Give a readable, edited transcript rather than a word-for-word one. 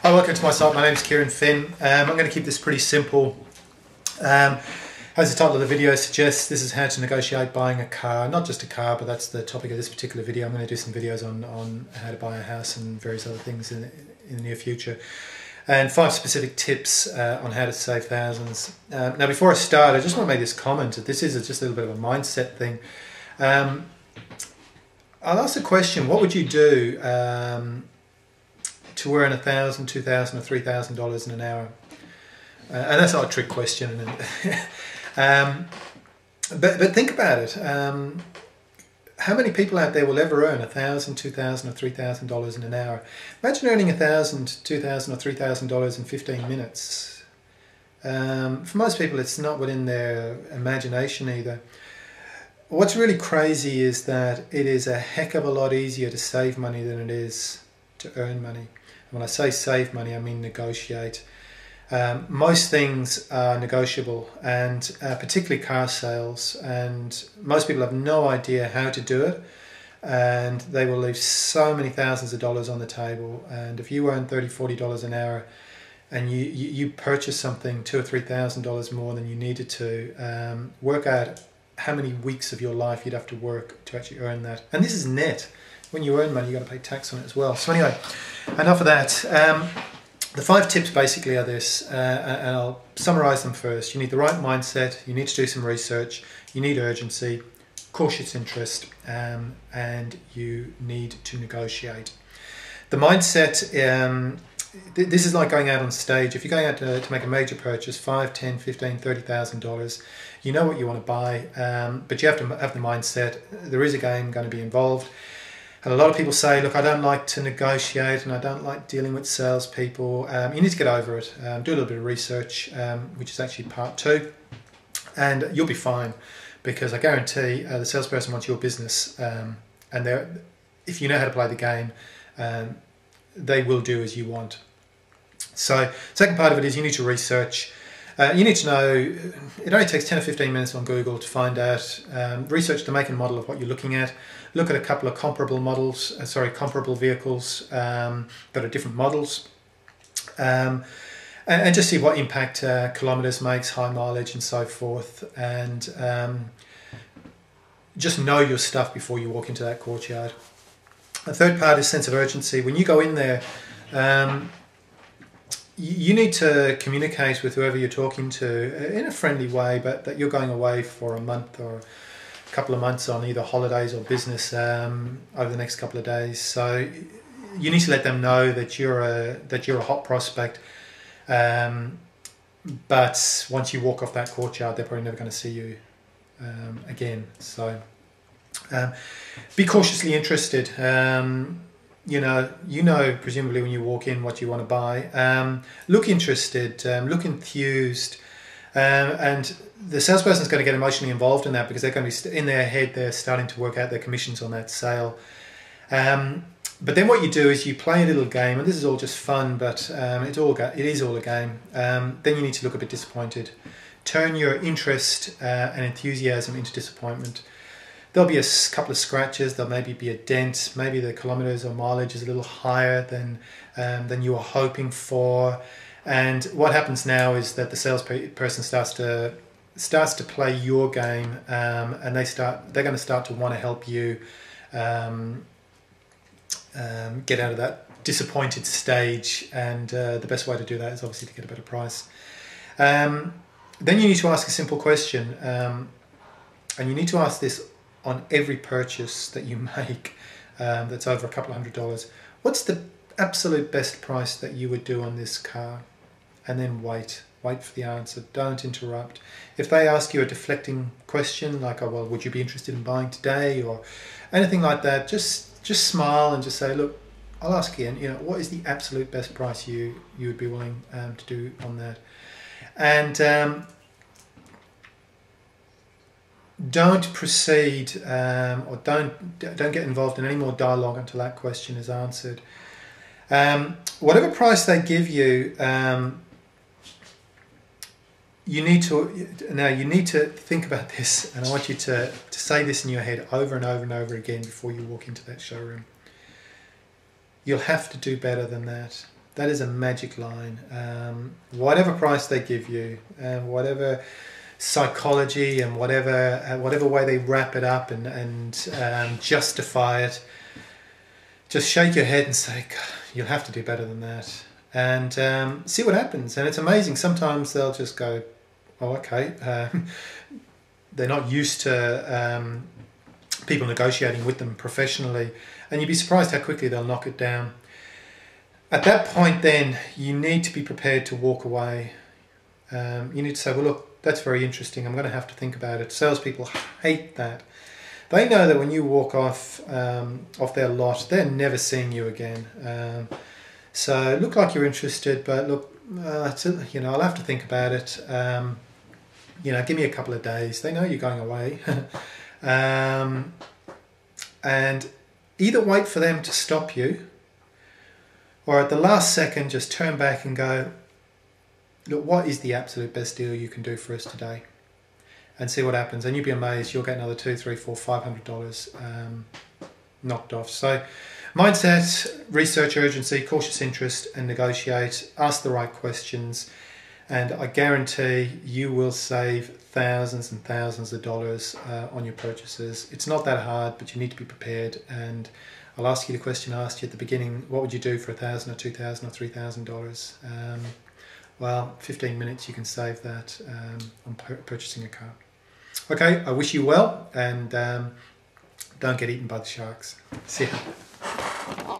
Hi, welcome to my site. My name is Kieran Finn. I'm going to keep this pretty simple. As the title of the video suggests, this is how to negotiate buying a car. Not just a car, but that's the topic of this particular video. I'm going to do some videos on how to buy a house and various other things in the near future. And 5 specific tips on how to save thousands. Now, before I start, I just want to make this comment that this is just a little bit of a mindset thing. I'll ask the question, what would you do to earn $1,000, $2,000 or $3,000 in an hour? And that's not a trick question. But think about it. How many people out there will ever earn $1,000, $2,000 or $3,000 in an hour? Imagine earning $1,000, $2,000 or $3,000 in 15 minutes. For most people, it's not within their imagination either. What's really crazy is that it is a heck of a lot easier to save money than it is to earn money. When I say save money, I mean negotiate. Most things are negotiable, and particularly car sales, and most people have no idea how to do it, and they will leave so many thousands of dollars on the table. And if you earn $30, $40 an hour and you purchase something $2,000 or $3,000 more than you needed to, work out how many weeks of your life you'd have to work to actually earn that. And this is net. When you earn money, you've got to pay tax on it as well. So anyway, enough of that. The 5 tips basically are this, and I'll summarize them first. You need the right mindset, you need to do some research, you need urgency, cautious interest, and you need to negotiate. The mindset, this is like going out on stage. If you're going out to make a major purchase, $5,000, $10,000, $15,000, $30,000, you know what you want to buy, but you have to have the mindset. There is a game going to be involved. And a lot of people say, look, I don't like to negotiate and I don't like dealing with salespeople. You need to get over it. Do a little bit of research, which is actually part 2. And you'll be fine, because I guarantee the salesperson wants your business. And if you know how to play the game, they will do as you want. So second part of it is you need to research. You need to know, it only takes 10 or 15 minutes on Google to find out, research the make and model of what you're looking at. Look at a couple of comparable models, comparable vehicles that are different models. And just see what impact kilometres makes, high mileage and so forth. And just know your stuff before you walk into that courtyard. The third part is sense of urgency. When you go in there, you need to communicate with whoever you're talking to in a friendly way, but that you're going away for a month or a couple of months on either holidays or business over the next couple of days. So you need to let them know that you're a hot prospect. But once you walk off that courtyard, they're probably never going to see you again. So be cautiously interested. You know, presumably when you walk in what you want to buy. Look interested, look enthused, and the salesperson's going to get emotionally involved in that, because they're going to be in their head, they're starting to work out their commissions on that sale. But then what you do is you play a little game, and this is all just fun, but it is all a game. Then you need to look a bit disappointed. Turn your interest and enthusiasm into disappointment. There'll be a couple of scratches, there'll maybe be a dent, maybe the kilometres or mileage is a little higher than you were hoping for. And what happens now is that the salesperson starts to play your game, and they're going to start to want to help you get out of that disappointed stage. And the best way to do that is obviously to get a better price. Then you need to ask a simple question, and you need to ask this on every purchase that you make that's over a couple of $100. What's the absolute best price that you would do on this car? And then wait for the answer. Don't interrupt. If they ask you a deflecting question like, oh, well, would you be interested in buying today, or anything like that, just smile and just say, look, I'll ask again, what is the absolute best price you would be willing to do on that? And don't proceed or don't get involved in any more dialogue until that question is answered. Whatever price they give you, you need to think about this, and I want you to say this in your head over and over and over again before you walk into that showroom. You'll have to do better than that. That is a magic line. Whatever price they give you, whatever psychology and whatever way they wrap it up and justify it, just shake your head and say, God, you'll have to do better than that, and see what happens. And it's amazing. Sometimes they'll just go, oh, okay. They're not used to people negotiating with them professionally, and you'd be surprised how quickly they'll knock it down. At that point, then, you need to be prepared to walk away. You need to say, well, look, that's very interesting. I'm going to have to think about it. Salespeople hate that. They know that when you walk off their lot, they're never seeing you again. So look like you're interested, but look, I'll have to think about it. Give me a couple of days. They know you're going away. And either wait for them to stop you, or at the last second, just turn back and go, look, what is the absolute best deal you can do for us today? And see what happens. And you'll be amazed. You'll get another $200, $300, $400, $500 knocked off. So mindset, research urgency, cautious interest, and negotiate. Ask the right questions. And I guarantee you will save thousands and thousands of dollars on your purchases. It's not that hard, but you need to be prepared. And I'll ask you the question I asked you at the beginning: what would you do for $1,000 or $2,000 or $3,000? Well, 15 minutes you can save that on purchasing a car. Okay, I wish you well, and don't get eaten by the sharks. See ya.